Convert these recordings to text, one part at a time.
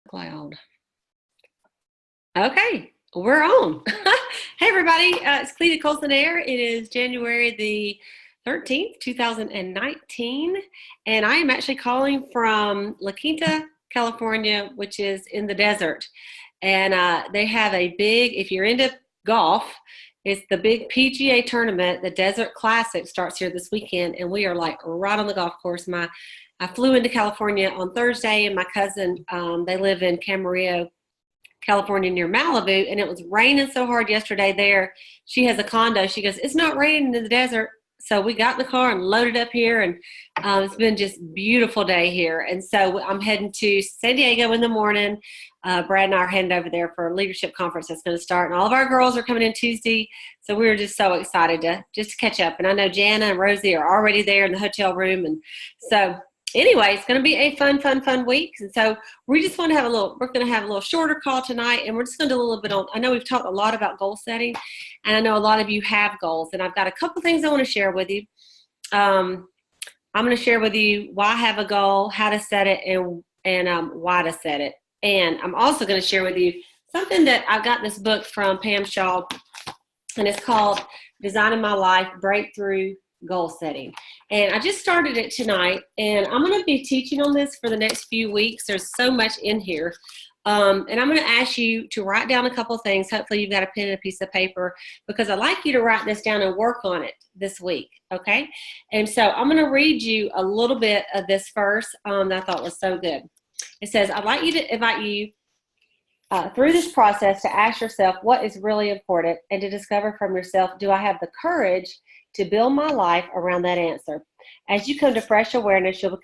Cloud. Okay, we're on. Hey, everybody. It's Cleta Colson-Eyre. It is January the 13th, 2019, and I am actually calling from La Quinta, California, which is in the desert. And they have a big, if you're into golf, it's the big PGA tournament. The Desert Classic starts here this weekend, and we are like right on the golf course. I flew into California on Thursday, and my cousin, they live in Camarillo, California, near Malibu, and it was raining so hard yesterday there. She has a condo. She goes, it's not raining in the desert. So we got in the car and loaded up here, and it's been just a beautiful day here. And so I'm heading to San Diego in the morning. Brad and I are heading over there for a leadership conference that's going to start, and all of our girls are coming in Tuesday. So we were just so excited to catch up. And I know Jana and Rosie are already there in the hotel room. And so anyway, it's going to be a fun week. And so we just want to have we're going to have a little shorter call tonight, and we're just going to do a little bit on, I know we've talked a lot about goal setting, and I know a lot of you have goals, and I've got a couple things I want to share with you. I'm going to share with you why I have a goal, how to set it, and why to set it. And I'm also going to share with you something that I got this book from Pam Shaw, and it's called Designing My Life, Breakthrough Goal Setting. And I just started it tonight, and I'm going to be teaching on this for the next few weeks. There's so much in here. And I'm going to ask you to write down a couple of things. Hopefully you've got a pen and a piece of paper, because I'd like you to write this down and work on it this week, okay? And so I'm going to read you a little bit of this verse that I thought was so good. It says, I'd like you to invite you through this process to ask yourself what is really important, and to discover from yourself, do I have the courage to build my life around that answer? As you come to fresh awareness, you'll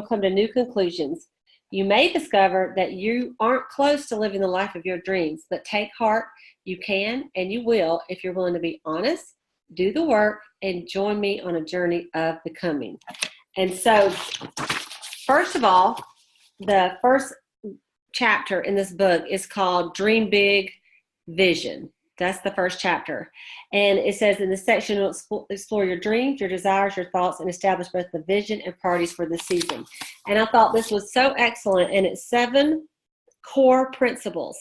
come to new conclusions. You may discover that you aren't close to living the life of your dreams, but take heart, you can and you will if you're willing to be honest, do the work, and join me on a journey of becoming. And so, first of all, the first chapter in this book is called Dream Big, Vision. That's the first chapter. And it says in this section, you'll explore your dreams, your desires, your thoughts, and establish both the vision and priorities for the season. And I thought this was so excellent. And it's 7 core principles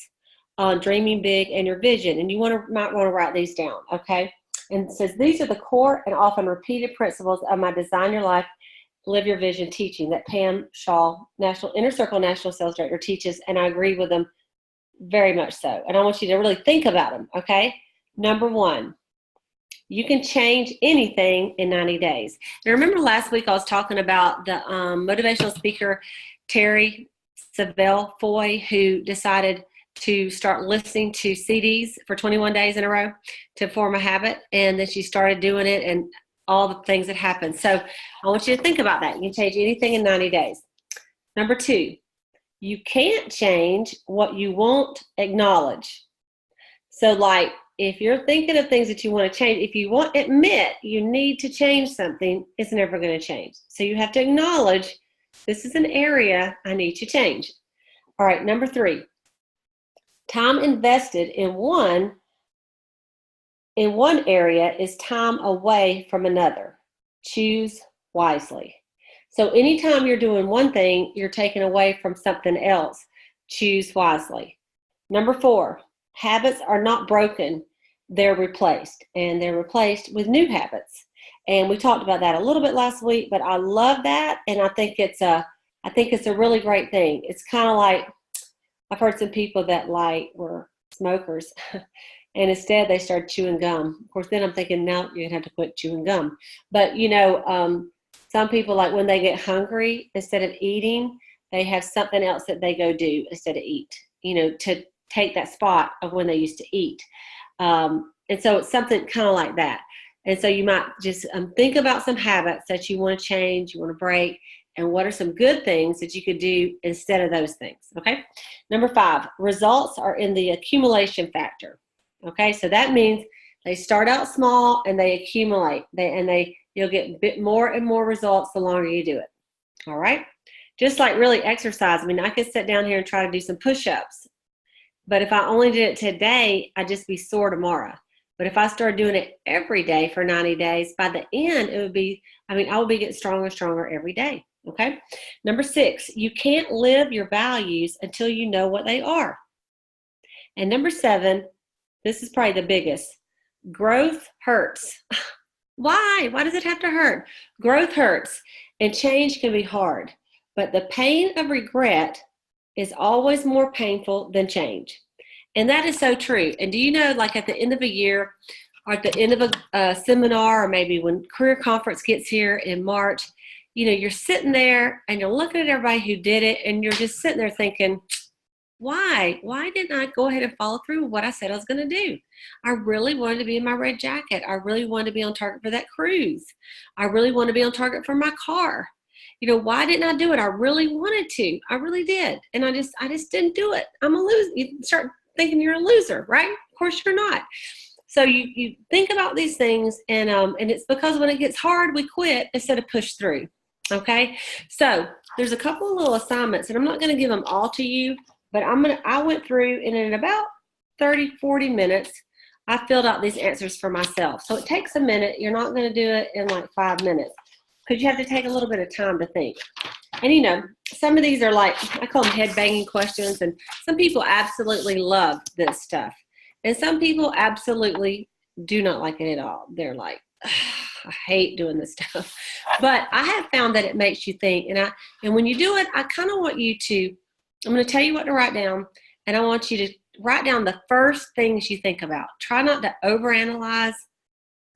on dreaming big and your vision. And you might want to write these down, okay? And it says, these are the core and often repeated principles of my Design Your Life, Live Your Vision teaching that Pam Shaw, Inner Circle National Sales Director, teaches. And I agree with them very much so. And I want you to really think about them, okay? Number 1, you can change anything in 90 days. Now, remember last week I was talking about the motivational speaker, Terry Savelle Foy, who decided to start listening to CDs for 21 days in a row to form a habit. And then she started doing it, and all the things that happened. So I want you to think about that. You can change anything in 90 days. Number 2, you can't change what you won't acknowledge. So like, if you're thinking of things that you want to change, if you won't admit you need to change something, it's never going to change. So you have to acknowledge, this is an area I need to change. All right, number 3, time invested in one area is time away from another. Choose wisely. So anytime you're doing one thing, you're taking away from something else. Choose wisely. Number 4, habits are not broken, they're replaced. And they're replaced with new habits. And we talked about that a little bit last week, but I love that, and I think it's a really great thing. It's kind of like, I've heard some people that were smokers and instead they started chewing gum. Of course, then I'm thinking, now you're going to have to quit chewing gum. But, some people, like when they get hungry, instead of eating, they have something else that they go do instead of eat, to take that spot of when they used to eat. And so it's something kind of like that. And so you might just think about some habits that you want to change, you want to break, and what are some good things that you could do instead of those things, okay? Number 5, results are in the accumulation factor, okay? So that means they start out small and they accumulate, you'll get a bit more and more results the longer you do it, all right? Just like really exercise. I mean, I could sit down here and try to do some push-ups, but if I only did it today, I'd just be sore tomorrow. But if I started doing it every day for 90 days, by the end, I would be getting stronger and stronger every day. Okay. Number 6, you can't live your values until you know what they are. And number 7, this is probably the biggest. Growth hurts. Why? Why does it have to hurt? Growth hurts and change can be hard, but the pain of regret is always more painful than change. And that is so true. And do you know, like at the end of a year or at the end of a seminar, or maybe when career conference gets here in March, you know, you're sitting there and you're looking at everybody who did it and you're just sitting there thinking, why didn't I go ahead and follow through with what I said I was going to do? I really wanted to be in my red jacket. I really wanted to be on target for that cruise. I really wanted to be on target for my car. You know, why didn't I do it? I really wanted to. I really did. And I just didn't do it. I'm a loser. You start thinking you're a loser, right? Of course you're not. So you think about these things, and it's because when it gets hard, we quit instead of push through. Okay. So there's a couple of little assignments, and I'm not going to give them all to you, but I went through, and in about 30, 40 minutes, I filled out these answers for myself. So it takes a minute. You're not going to do it in like 5 minutes because you have to take a little bit of time to think. And you know, some of these are like, I call them head banging questions, and some people absolutely love this stuff. And some people absolutely do not like it at all. They're like, I hate doing this stuff. But I have found that it makes you think. And when you do it, I kind of want you to, I'm going to tell you what to write down, and I want you to write down the first things you think about. Try not to overanalyze.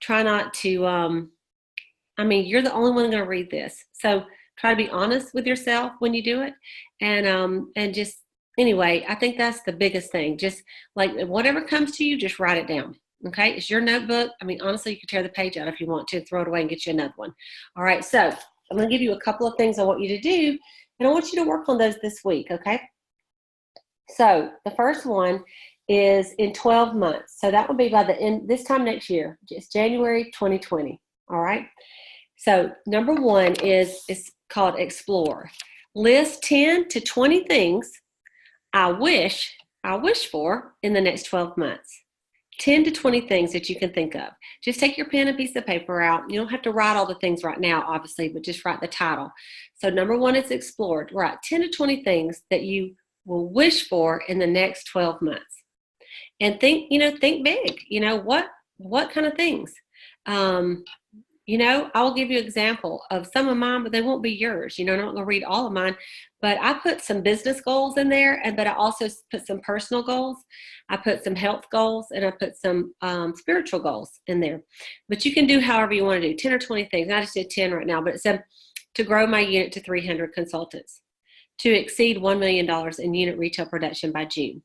Try not to, you're the only one going to read this. So try to be honest with yourself when you do it. And just, anyway, I think that's the biggest thing. Just like whatever comes to you, just write it down. Okay. It's your notebook. I mean, honestly, you can tear the page out if you want to, throw it away and get you another one. All right. So I'm going to give you a couple of things I want you to do, and I want you to work on those this week. Okay. So the first one is in 12 months. So that will be by the end, this time next year, it's January 2020. All right. So number 1 is called explore. List 10 to 20 things I wish for in the next 12 months. 10 to 20 things that you can think of. Just take your pen and piece of paper out. You don't have to write all the things right now, obviously, but just write the title. So number 1 is explored. Write 10 to 20 things that you will wish for in the next 12 months. And think big. What kind of things? I'll give you an example of some of mine, but they won't be yours. I'm not going to read all of mine, but I put some business goals in there, but I also put some personal goals. I put some health goals, and I put some spiritual goals in there. But you can do however you want to do, 10 or 20 things. I just did 10 right now, but it said to grow my unit to 300 consultants, to exceed $1 million in unit retail production by June.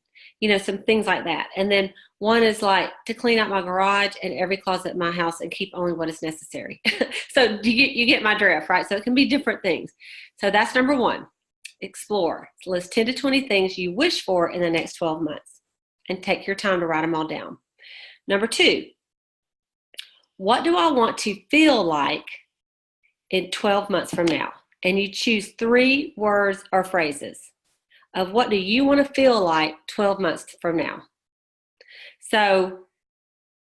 Some things like that. And then one is like to clean out my garage and every closet in my house and keep only what is necessary. So you get my drift, right? So it can be different things. So that's number 1, explore. List 10 to 20 things you wish for in the next 12 months and take your time to write them all down. Number 2, what do I want to feel like in 12 months from now? And you choose 3 words or phrases of what do you want to feel like 12 months from now. So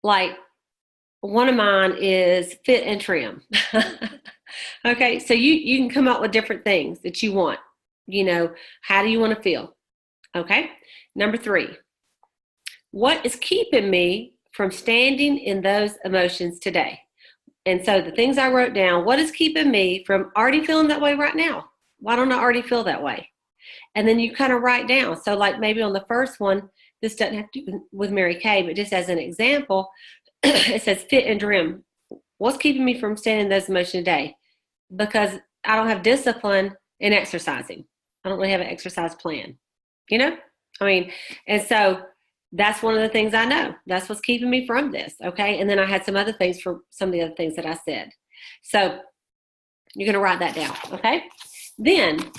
like one of mine is fit and trim. Okay, so you can come up with different things that you want. How do you want to feel? Okay, number 3, what is keeping me from standing in those emotions today? And so the things I wrote down, what is keeping me from already feeling that way right now? Why don't I already feel that way? And then you kind of write down. So like maybe on the first one, this doesn't have to do with Mary Kay, but just as an example, it says fit and trim. What's keeping me from standing in those emotions today? Because I don't have discipline in exercising. I don't really have an exercise plan. And so that's one of the things I know. That's what's keeping me from this. Okay. And then I had some other things for some of the other things that I said. So you're going to write that down. Okay. Then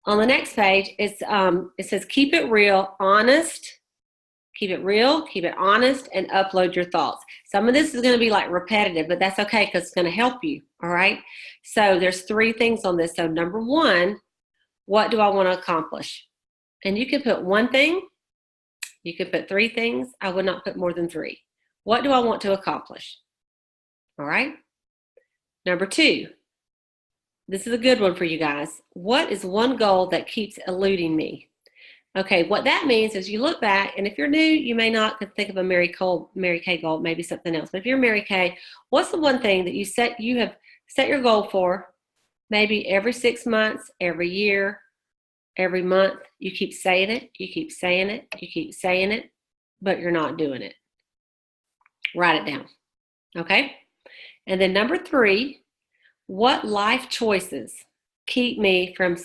on the next page, it says, keep it real, honest. Keep it real, keep it honest, and upload your thoughts. Some of this is going to be like repetitive, but that's okay because it's going to help you. All right. So there's 3 things on this. So number 1, what do I want to accomplish? And you can put 1 thing. You could put 3 things. I would not put more than 3. What do I want to accomplish? All right. Number 2, This is a good one for you guys. What is one goal that keeps eluding me? Okay, what that means is you look back, and if you're new, you may not think of a Mary Kay goal, maybe something else. But if you're Mary Kay, what's the one thing that you have set your goal for? Maybe every 6 months, every year, every month, you keep saying it, you keep saying it, you keep saying it, but you're not doing it. Write it down, okay? And then number 3, what life choices keep me from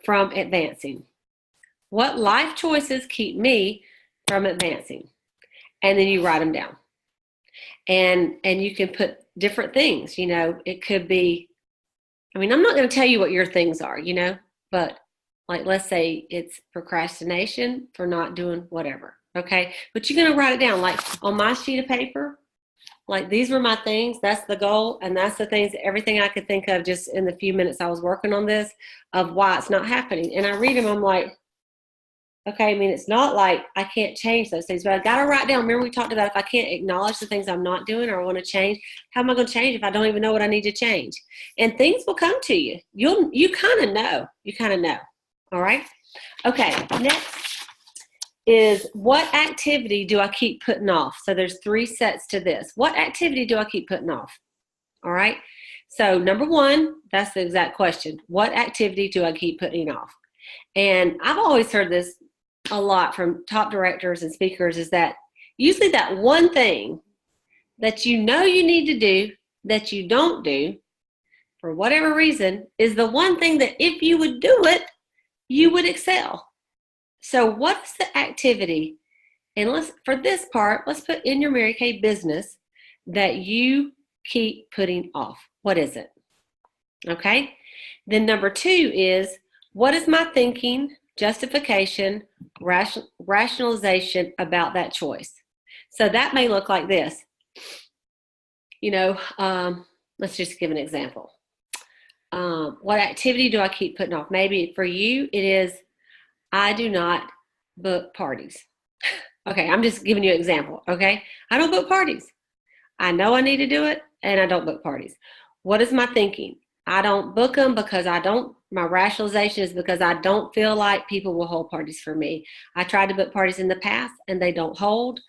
advancing? What life choices keep me from advancing? And then you write them down. And you can put different things, you know, it could be, I mean, I'm not going to tell you what your things are, you know, but like, let's say it's procrastination for not doing whatever, okay? But you're going to write it down, like on my sheet of paper, like these were my things, that's the goal, and that's the things, everything I could think of just in the few minutes I was working on this, of why it's not happening. And I read them, I'm like, okay, I mean, it's not like I can't change those things, but I got to write down. Remember we talked about if I can't acknowledge the things I'm not doing or I want to change, how am I going to change if I don't even know what I need to change? And things will come to you. You kind of know. You kind of know. All right? Okay, next is what activity do I keep putting off? So there's 3 sets to this. What activity do I keep putting off? All right? So number 1, that's the exact question. What activity do I keep putting off? And I've always heard this a lot from top directors and speakers, is that usually that one thing that you know you need to do that you don't do for whatever reason is the one thing that if you would do it, you would excel. So what's the activity? And for this part, let's put in your Mary Kay business that you keep putting off. What is it? Okay. Then number 2 is, what is my thinking, justification, rationalization about that choice? So that may look like this. You know, let's just give an example. What activity do I keep putting off? Maybe for you, it is, I do not book parties. Okay, I'm just giving you an example, okay? I don't book parties. I know I need to do it, and I don't book parties. What is my thinking? I don't book them because my rationalization is because I don't feel like people will hold parties for me. I tried to book parties in the past and they don't hold.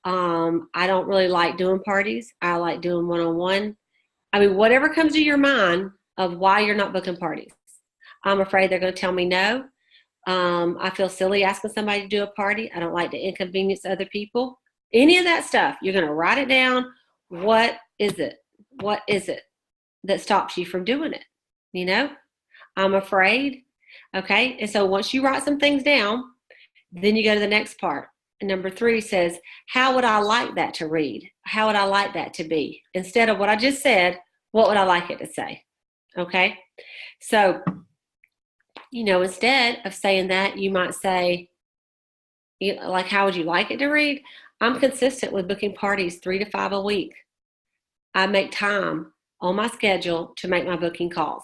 I don't really like doing parties. I like doing one-on-one. I mean, whatever comes to your mind of why you're not booking parties. I'm afraid they're going to tell me no. I feel silly asking somebody to do a party. I don't like to inconvenience other people. Any of that stuff, you're going to write it down. What is it? What is it that stops you from doing it? You know, I'm afraid. Okay. And so once you write some things down, then you go to the next part. And number 3 says, how would I like that to read? How would I like that to be? Instead of what I just said, what would I like it to say? Okay. So, you know, instead of saying that, you might say, like, how would you like it to read? I'm consistent with booking parties 3 to 5 a week. I make time on my schedule to make my booking calls.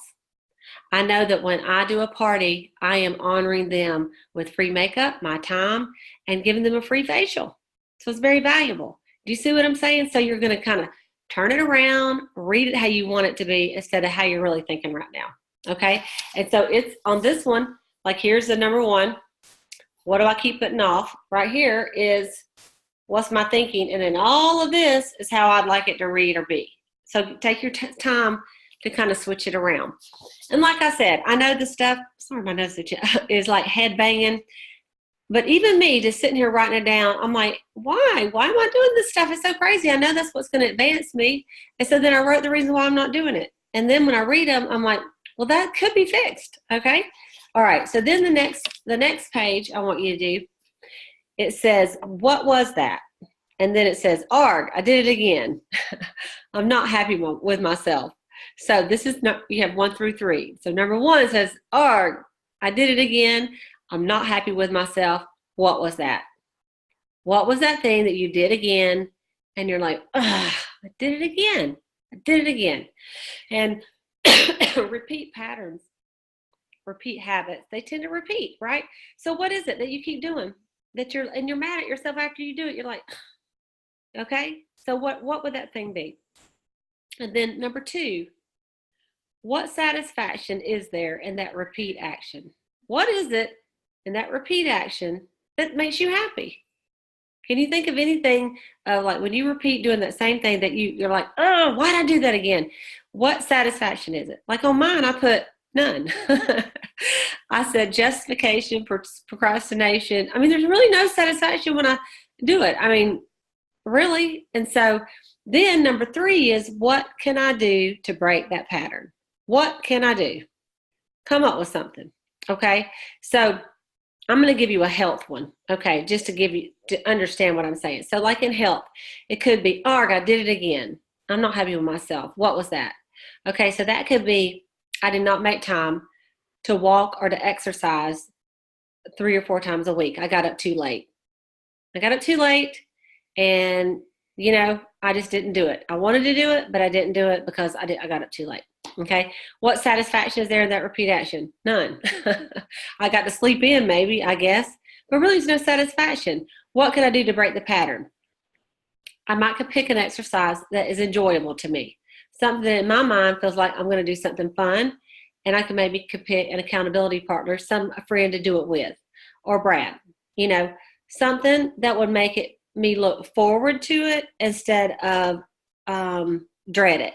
I know that when I do a party, I am honoring them with free makeup, my time, and giving them a free facial. So it's very valuable. Do you see what I'm saying? So you're going to kind of turn it around, read it how you want it to be instead of how you're really thinking right now. Okay? And so it's on this one, like here's the number 1. What do I keep putting off? Right here is what's my thinking, and then all of this is how I'd like it to read or be. So take your time to kind of switch it around. And like I said, I know this stuff, sorry, my nose is like head banging, but even me just sitting here writing it down, I'm like, why? Why am I doing this stuff? It's so crazy. I know that's what's going to advance me. And so then I wrote the reason why I'm not doing it. And then when I read them, I'm like, well, that could be fixed. Okay. All right. So then the next page I want you to do, it says, what was that? And then it says, arg, I did it again. I'm not happy with myself. So this is not, you have 1 through 3. So number 1 says, arg, I did it again. I'm not happy with myself. What was that? What was that thing that you did again? And you're like, ugh, I did it again. I did it again. And repeat patterns, repeat habits, they tend to repeat, right? So what is it that you keep doing that you're mad at yourself after you do it? You're like, okay, so what would that thing be? And then number 2, what satisfaction is there in that repeat action? What is it in that repeat action that makes you happy? Can you think of anything like when you repeat doing that same thing that you're like, oh, why'd I do that again? What satisfaction is it? Like on mine, I put none. I said justification, procrastination. I mean, there's really no satisfaction when I do it. I mean, really. And so then number 3 is, what can I do to break that pattern? What can I do? Come up with something. Okay. So I'm going to give you a health one. Okay. Just to give you, to understand what I'm saying. So like in health, it could be, oh, I did it again. I'm not happy with myself. What was that? Okay. So that could be, I did not make time to walk or to exercise 3 or 4 times a week. I got up too late. And I just didn't do it. I wanted to do it, but I didn't do it because I got up too late. Okay. What satisfaction is there in that repeat action? None. I got to sleep in maybe, I guess, but really there's no satisfaction. What can I do to break the pattern? I might could pick an exercise that is enjoyable to me. Something that in my mind feels like I'm going to do something fun, and I can maybe pick an accountability partner, a friend to do it with, or Brad, something that would make me look forward to it instead of dread it.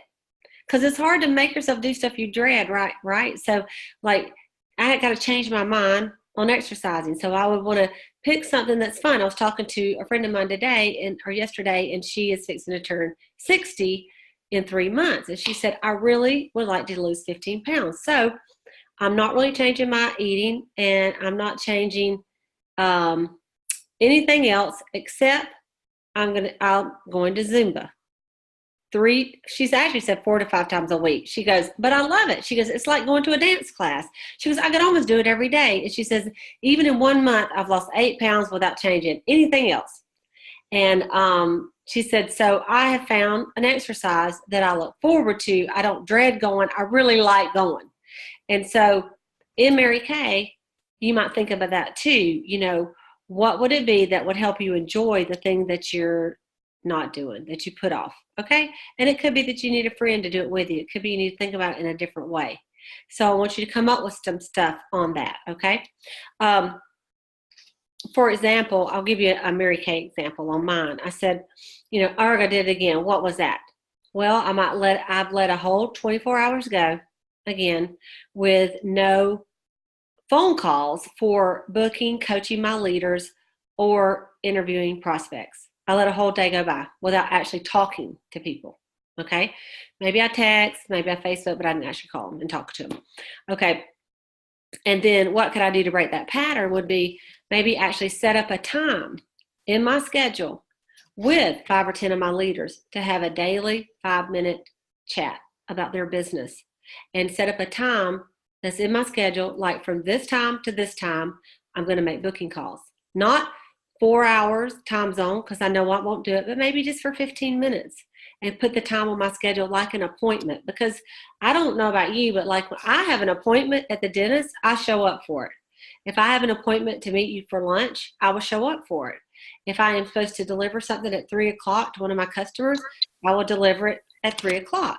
Because it's hard to make yourself do stuff you dread, right? So, like, I got to change my mind on exercising. So I would want to pick something that's fun. I was talking to a friend of mine yesterday, and she is fixing to turn 60 in 3 months. And she said, I really would like to lose 15 pounds. So I'm not really changing my eating, and I'm not changing anything else except I'm going to Zumba. She's actually said 4 to 5 times a week. She goes, but I love it. She goes, it's like going to a dance class. She goes, I could almost do it every day. And she says, even in 1 month, I've lost 8 pounds without changing anything else. And she said, so I have found an exercise that I look forward to. I don't dread going. I really like going. And so in Mary Kay, you might think about that too. What would it be that would help you enjoy the thing that you're not doing, that you put off? Okay. And it could be that you need a friend to do it with you. It could be you need to think about it in a different way. So I want you to come up with some stuff on that. Okay. For example, I'll give you a Mary Kay example on mine. I said, I did it again. What was that? Well, I've let a whole 24 hours go again with no phone calls for booking, coaching my leaders, or interviewing prospects. I let a whole day go by without actually talking to people. Okay. Maybe I text, maybe I Facebook, but I didn't actually call them and talk to them. Okay. And then what could I do to break that pattern would be maybe actually set up a time in my schedule with 5 or 10 of my leaders to have a daily 5-minute chat about their business, and set up a time that's in my schedule, like from this time to this time, I'm going to make booking calls. Not 4 hours time zone, because I know I won't do it, but maybe just for 15 minutes, and put the time on my schedule like an appointment. Because I don't know about you, but like when I have an appointment at the dentist, I show up for it. If I have an appointment to meet you for lunch, I will show up for it. If I am supposed to deliver something at 3 o'clock to one of my customers, I will deliver it at 3 o'clock.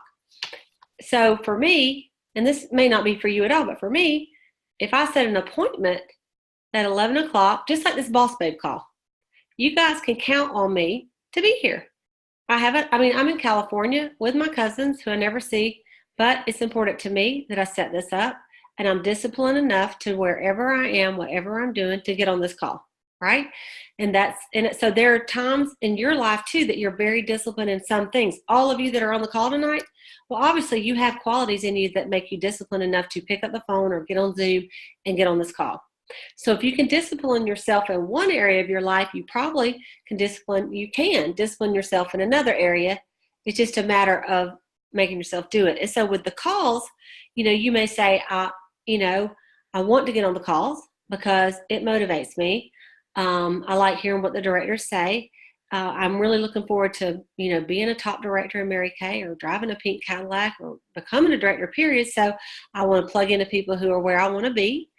So for me, and this may not be for you at all, but for me, if I set an appointment at 11 o'clock, just like this Boss Babe call, you guys can count on me to be here. I'm in California with my cousins who I never see, but it's important to me that I set this up, and I'm disciplined enough to wherever I am, whatever I'm doing, to get on this call, right? So there are times in your life too that you're very disciplined in some things. All of you that are on the call tonight, well, obviously you have qualities in you that make you disciplined enough to pick up the phone or get on Zoom and get on this call. So if you can discipline yourself in one area of your life, you probably can discipline yourself in another area. It's just a matter of making yourself do it. And so with the calls, you may say, I want to get on the calls because it motivates me. I like hearing what the directors say. I'm really looking forward to, being a top director in Mary Kay, or driving a pink Cadillac, or becoming a director, period. So I want to plug into people who are where I want to be.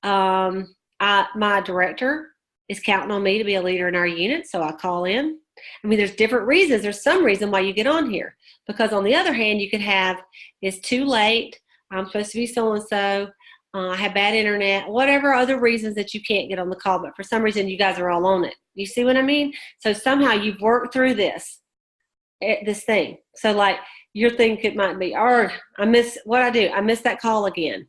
My director is counting on me to be a leader in our unit, so I call in. There's different reasons. There's some reason why you get on here, because on the other hand, you could have, it's too late, I'm supposed to be so-and-so. I have bad internet, whatever other reasons that you can't get on the call, but for some reason you guys are all on it. You see what I mean? So somehow you've worked through this thing. So like your thing might be, or I miss what I do. I missed that call again.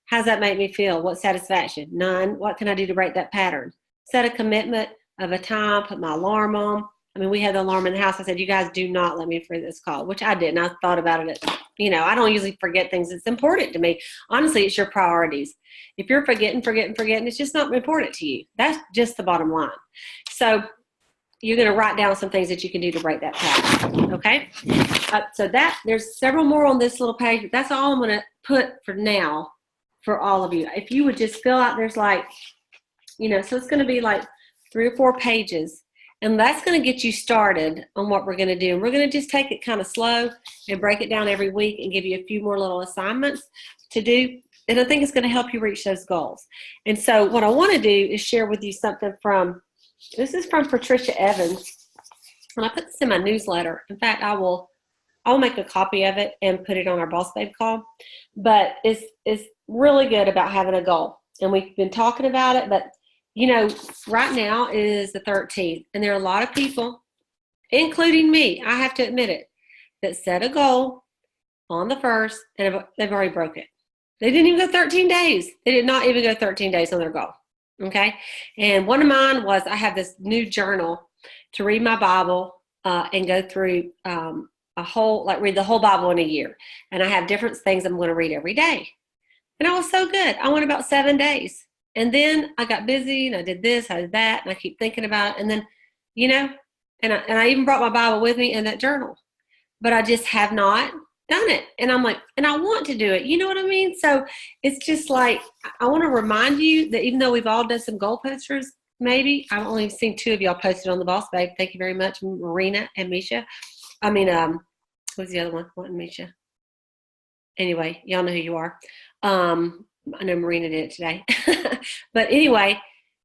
How's that make me feel? What satisfaction? None. What can I do to break that pattern? Set a commitment of a time, put my alarm on. I mean, we had the alarm in the house. I said, you guys do not let me forget this call, which I didn't. I thought about it. I don't usually forget things. It's important to me. Honestly, it's your priorities. If you're forgetting, it's just not important to you. That's just the bottom line. So you're going to write down some things that you can do to break that pattern. Okay? So there's several more on this little page. But that's all I'm going to put for now for all of you. If you would just fill out, there's like, so it's going to be like 3 or 4 pages. And that's going to get you started on what we're going to do. And we're going to just take it kind of slow and break it down every week and give you a few more little assignments to do. And I think it's going to help you reach those goals. And so what I want to do is share with you something this is from Patricia Evans. And I put this in my newsletter. In fact, I'll make a copy of it and put it on our Boss Babe call. But it's really good about having a goal. And we've been talking about it, but right now is the 13th, and there are a lot of people, including me, I have to admit it, that set a goal on the 1st, and they've already broke it. They didn't even go 13 days. They did not even go 13 days on their goal, okay? And one of mine was I have this new journal to read my Bible and go through read the whole Bible in a year. And I have different things I'm going to read every day. And I was so good. I went about 7 days. And then I got busy and I did this, I did that, and I keep thinking about it. And then, and I even brought my Bible with me in that journal. But I just have not done it. And I'm like, and I want to do it. You know what I mean? So it's just like, I want to remind you that even though we've all done some goal posters, maybe, I've only seen 2 of y'all posted on the Boss Babe. Thank you very much, Marina and Misha. Who's the other one? What, Misha? Anyway, y'all know who you are. I know Marina did it today. But anyway,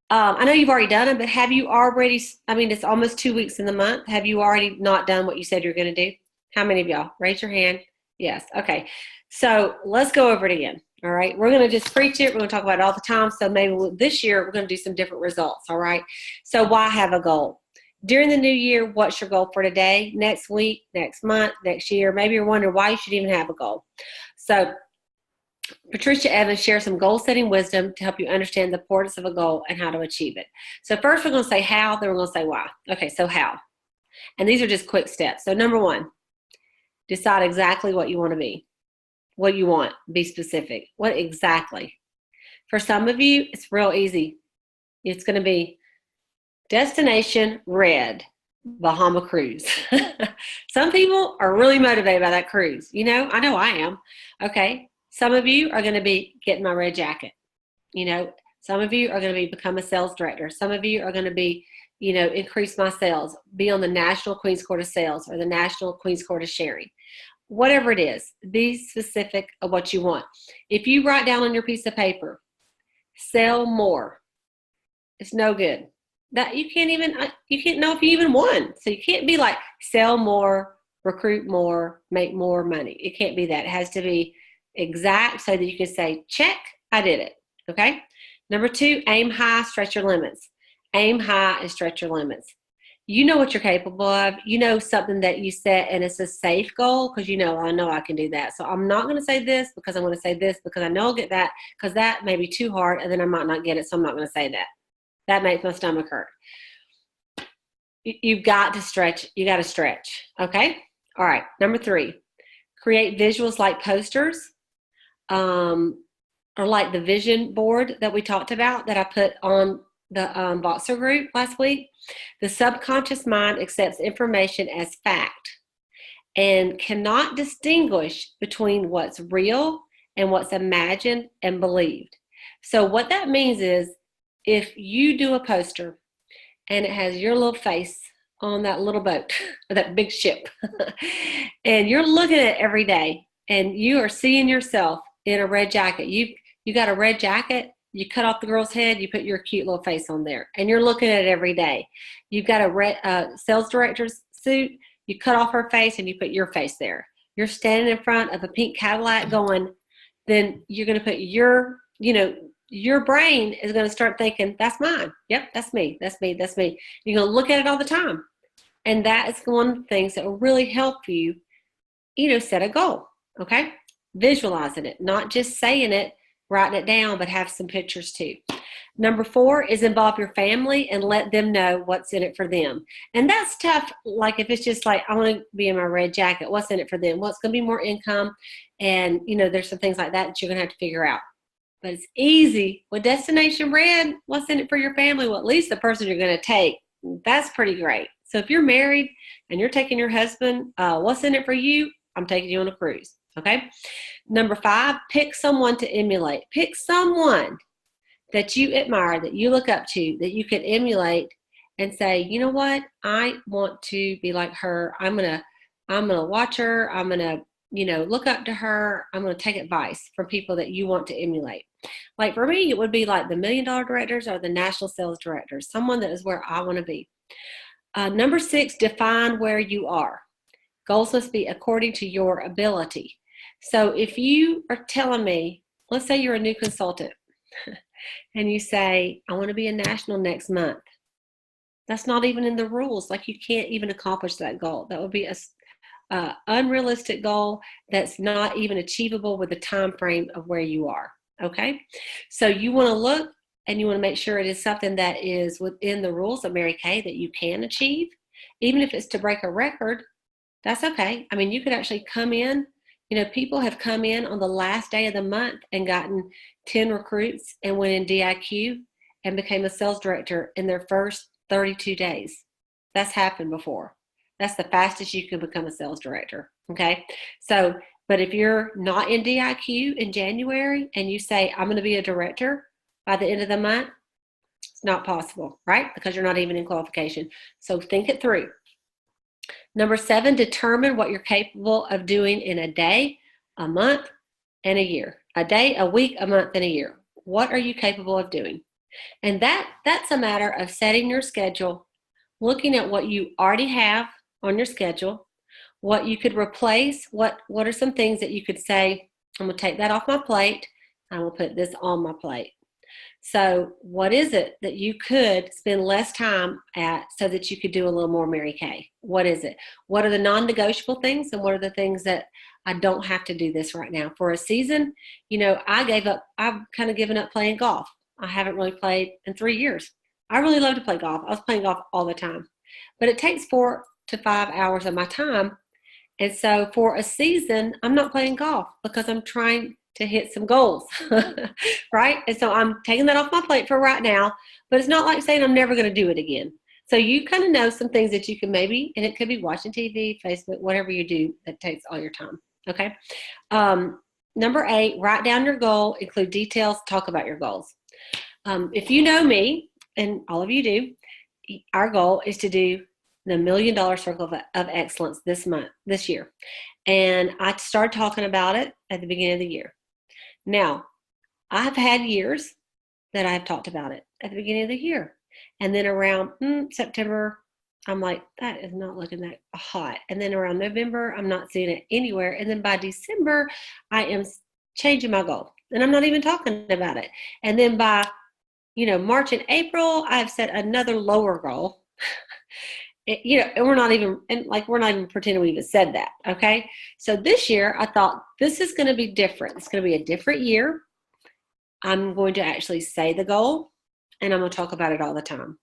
I know you've already done it, but have you already, it's almost 2 weeks in the month. Have you already not done what you said you're going to do? How many of y'all? Raise your hand. Yes. Okay. So let's go over it again. All right. We're going to just preach it. We're going to talk about it all the time. So maybe this year we're going to do some different results. All right. So why have a goal? During the new year, what's your goal for today, next week, next month, next year? Maybe you're wondering why you should even have a goal. So Patricia Evans shares some goal-setting wisdom to help you understand the importance of a goal and how to achieve it. So first we're going to say how, then we're going to say why. Okay, so how? And these are just quick steps. So number 1, decide exactly what you want to be. What you want. Be specific. What exactly? For some of you, it's real easy. It's going to be destination red, Bahama cruise. Some people are really motivated by that cruise. I know I am. Okay. Some of you are going to be getting my red jacket. Some of you are going to be become a sales director. Some of you are going to be, increase my sales, be on the National Queen's Court of Sales or the National Queen's Court of Sharing. Whatever it is, be specific of what you want. If you write down on your piece of paper, sell more, it's no good. That you can't know if you even won. So you can't be like sell more, recruit more, make more money. It can't be that. It has to be exact so that you can say, check, I did it. Okay. Number 2, aim high, stretch your limits. Aim high and stretch your limits. You know what you're capable of. You know something that you set and it's a safe goal because I know I can do that. So I'm not going to say this because I'm going to say this because I know I'll get that because that may be too hard and then I might not get it. So I'm not going to say that. That makes my stomach hurt. You've got to stretch. You got to stretch. Okay. All right. Number 3, create visuals like posters. Or like the vision board that we talked about that I put on the Boxer group last week. The subconscious mind accepts information as fact and cannot distinguish between what's real and what's imagined and believed. So what that means is if you do a poster and it has your little face on that little boat, or that big ship, and you're looking at it every day and you are seeing yourself in a red jacket. You got a red jacket, you cut off the girl's head, you put your cute little face on there, and you're looking at it every day. You've got a red sales director's suit, you cut off her face and you put your face there. you're standing in front of a pink Cadillac going, then you're going to put your, your brain is going to start thinking, that's mine. Yep, that's me. That's me. That's me. You're going to look at it all the time. And that is one of the things that will really help you, set a goal. Okay. Visualizing it, not just saying it, writing it down, but have some pictures too. Number 4 is involve your family and let them know what's in it for them. And that's tough. Like if it's just like, I want to be in my red jacket, what's in it for them? What's going to be more income? And, there's some things like that you're going to have to figure out. But it's easy. With Destination Red, what's in it for your family? Well, at least the person you're going to take. That's pretty great. So if you're married and you're taking your husband, what's in it for you? I'm taking you on a cruise. Okay. Number 5, pick someone to emulate. Pick someone that you admire, that you look up to, that you can emulate and say, you know what? I want to be like her. I'm going to watch her. I'm going to, look up to her. I'm going to take advice from people that you want to emulate. Like for me, it would be like the $1 Million Directors or the national sales directors, someone that is where I want to be. Number 6, define where you are. Goals must be according to your ability. So if you are telling me, let's say you're a new consultant and you say, I want to be a national next month. That's not even in the rules. Like you can't even accomplish that goal. That would be a unrealistic goal that's not even achievable with the time frame of where you are. Okay. So you want to look and you want to make sure it is something that is within the rules of Mary Kay that you can achieve. Even if it's to break a record, that's okay. I mean, you could actually come in, people have come in on the last day of the month and gotten 10 recruits and went in DIQ and became a sales director in their first 32 days. That's happened before. That's the fastest you can become a sales director. Okay. So, but if you're not in DIQ in January and you say, I'm going to be a director by the end of the month, it's not possible, right? Because you're not even in qualification. So think it through. Number 7, determine what you're capable of doing in a day, a month, and a year. A day, a week, a month, and a year. What are you capable of doing? And that's a matter of setting your schedule, looking at what you already have on your schedule, what you could replace, what are some things that you could say, I'm going to take that off my plate, I will put this on my plate. So what is it that you could spend less time at so that you could do a little more Mary Kay? What is it? What are the non-negotiable things and what are the things that I don't have to do this right now? For a season, I've kind of given up playing golf. I haven't really played in 3 years. I really love to play golf. I was playing golf all the time. But it takes 4 to 5 hours of my time. And so for a season, I'm not playing golf because I'm trying to hit some goals, right? And so I'm taking that off my plate for right now, but it's not like saying I'm never going to do it again. So you kind of know some things that you can maybe, and it could be watching TV, Facebook, whatever you do that takes all your time, okay? Number 8, write down your goal, include details, talk about your goals. If you know me, and all of you do, our goal is to do the $1 Million Circle of Excellence this year. And I started talking about it at the beginning of the year. Now, I've had years that I've talked about it at the beginning of the year. And then around September, I'm like, that is not looking that hot. And then around November, I'm not seeing it anywhere. And then by December, I am changing my goal. And I'm not even talking about it. And then by, March and April, I've set another lower goal. And we're not even pretending we even said that. Okay. So this year I thought this is going to be different. It's going to be a different year. I'm going to actually say the goal and I'm going to talk about it all the time.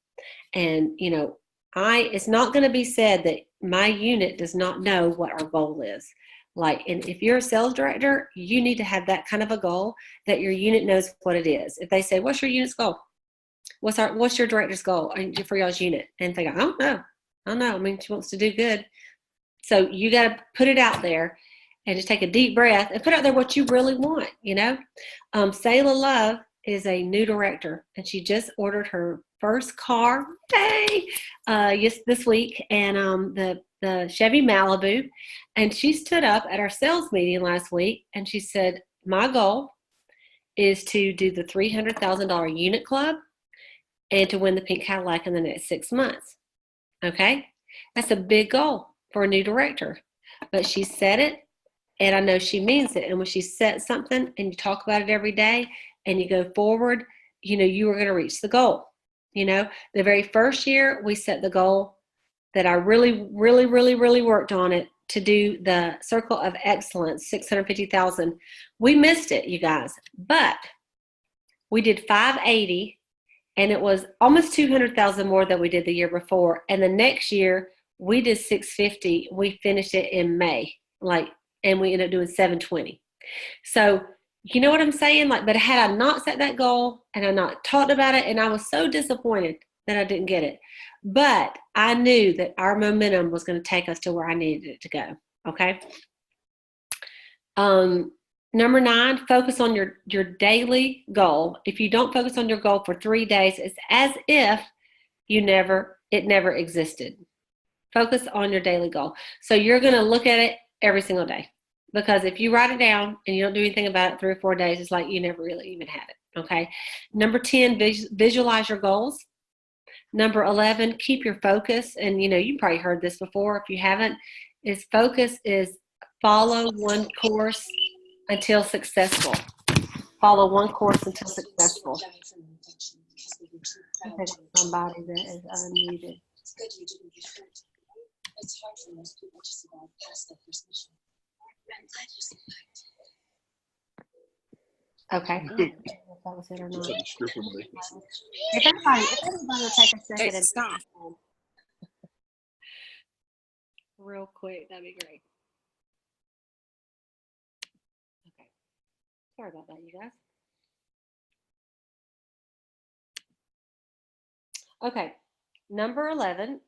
And, it's not going to be said that my unit does not know what our goal is. And if you're a sales director, you need to have that kind of a goal that your unit knows what it is. If they say, what's your unit's goal? What's your director's goal for y'all's unit? And they go, I don't know. I mean, she wants to do good. So you got to put it out there and just take a deep breath and put out there what you really want, Sayla Love is a new director and she just ordered her first car, this week, and the Chevy Malibu. And she stood up at our sales meeting last week and she said, my goal is to do the $300,000 unit club and to win the pink Cadillac in the next 6 months. Okay, that's a big goal for a new director, but she said it And I know she means it. And when she sets something and you talk about it every day and you go forward, you know, you are going to reach the goal. You know, the very first year we set the goal that I really, really, really, really worked on it to do the Circle of Excellence, 650,000. We missed it, you guys, but we did 580, and it was almost 200,000 more than we did the year before. And the next year we did 650. We finished it in May, and we ended up doing 720. So you know what I'm saying? But had I not set that goal and I not talked about it, and I was so disappointed that I didn't get it, but I knew that our momentum was going to take us to where I needed it to go. Okay. Number 9, focus on your daily goal. If you don't focus on your goal for 3 days, it's as if it never existed. Focus on your daily goal. So you're going to look at it every single day. Because if you write it down and you don't do anything about it 3 or 4 days, it's like you never really even had it, okay? Number 10, visualize your goals. Number 11, keep your focus. And, you know, you probably heard this before. If you haven't, focus is follow one course until successful. Follow one course until successful. Okay, somebody that is unmuted. It's good you didn't get hurt. It's hard for most people to survive past their first mission. I'm glad you survived. Okay. If that was it or not. If everybody will take a second and stop real quick, that'd be great. Okay. Sorry about that, you guys. Okay. Number 11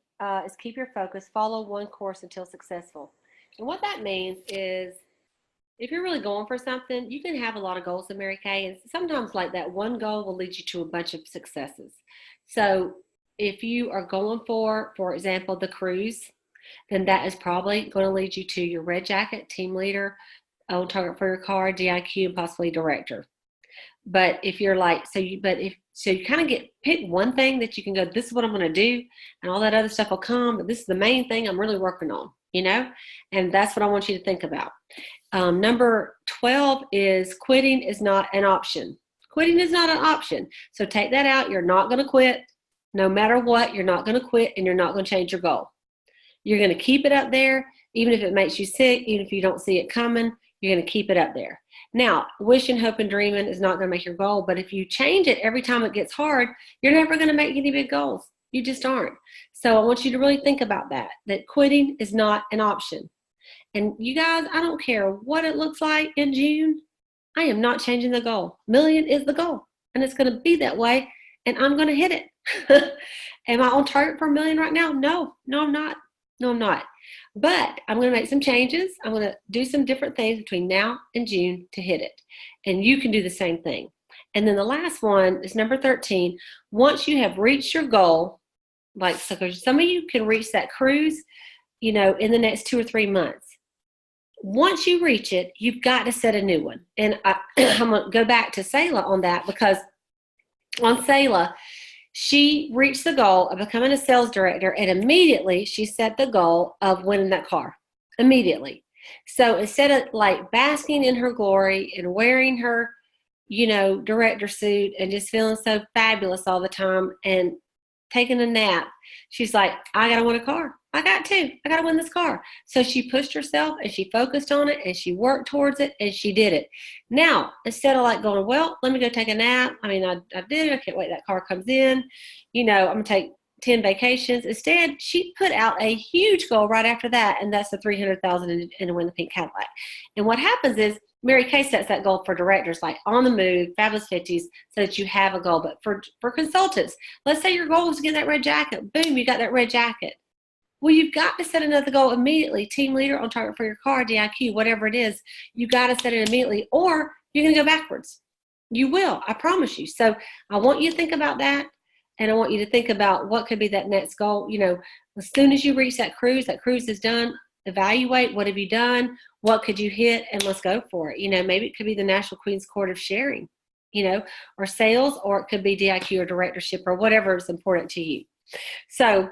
is keep your focus. Follow one course until successful. And what that means is if you're really going for something, you can have a lot of goals in Mary Kay, and sometimes like that one goal will lead you to a bunch of successes. So if you are going for example, the cruise, then that is probably going to lead you to your red jacket, team leader, on target for your car, DIQ, and possibly director. But if you're you kind of pick one thing that you can go, this is what I'm going to do, and all that other stuff will come, but this is the main thing I'm really working on, you know, and that's what I want you to think about. Number 12 is quitting is not an option. Quitting is not an option. So take that out. You're not going to quit. No matter what, you're not going to quit, and you're not going to change your goal. You're going to keep it up there, even if it makes you sick, even if you don't see it coming, you're going to keep it up there. Now, wishing, hoping, dreaming is not going to make your goal, but if you change it every time it gets hard, you're never going to make any big goals. You just aren't. So I want you to really think about that quitting is not an option. And you guys, I don't care what it looks like in June, I am not changing the goal. Million is the goal, and it's going to be that way, and I'm going to hit it. Am I on target for $1 million right now? No, I'm not. No, I'm not. But I'm going to make some changes. I'm going to do some different things between now and June to hit it. And you can do the same thing. And then the last one is number 13. Once you have reached your goal, so some of you can reach that cruise, you know, in the next 2 or 3 months. Once you reach it, you've got to set a new one. And I'm going to go back to Selah on that, because on Selah, she reached the goal of becoming a sales director, and immediately she set the goal of winning that car. Immediately. So instead of basking in her glory and wearing her, you know, director suit and just feeling so fabulous all the time and taking a nap, she's like, I got to win a car. I got to win this car. So she pushed herself and she focused on it and she worked towards it and she did it. Now, instead of going, well, let me go take a nap. I mean, I did it. I can't wait that car comes in. You know, I'm going to take 10 vacations. Instead, she put out a huge goal right after that, and that's the $300,000 and win the pink Cadillac. And what happens is Mary Kay sets that goal for directors, like on the move, fabulous 50s, so that you have a goal. But for consultants, let's say your goal is to get that red jacket. Boom, you got that red jacket. Well, you've got to set another goal immediately. Team leader, on target for your car, DIQ, whatever it is, you got to set it immediately, or you're going to go backwards. You will, I promise you. So I want you to think about that, and I want you to think about what could be that next goal. You know, as soon as you reach that cruise is done, evaluate what have you done, what could you hit, and let's go for it. You know, maybe it could be the National Queen's Court of Sharing, you know, or sales, or it could be DIQ or directorship or whatever is important to you. So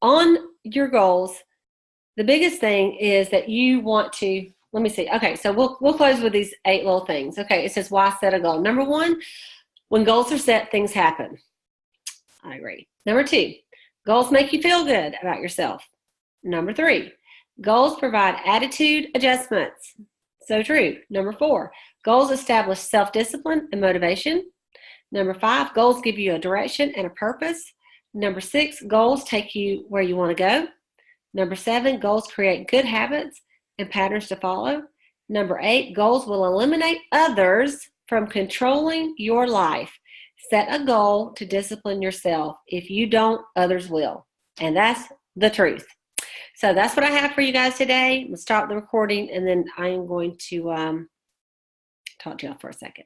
on your goals, the biggest thing is that you want to, let me see. Okay, so we'll close with these 8 little things. Okay, it says, why set a goal? Number 1, when goals are set, things happen. I agree. Number 2, goals make you feel good about yourself. Number 3, goals provide attitude adjustments. So true. Number 4, goals establish self-discipline and motivation. Number 5, goals give you a direction and a purpose. Number 6, goals take you where you want to go. Number 7, goals create good habits and patterns to follow. Number 8, goals will eliminate others from controlling your life. Set a goal to discipline yourself. If you don't, others will. And that's the truth. So that's what I have for you guys today. We'll stop the recording, and then I am going to talk to y'all for a second.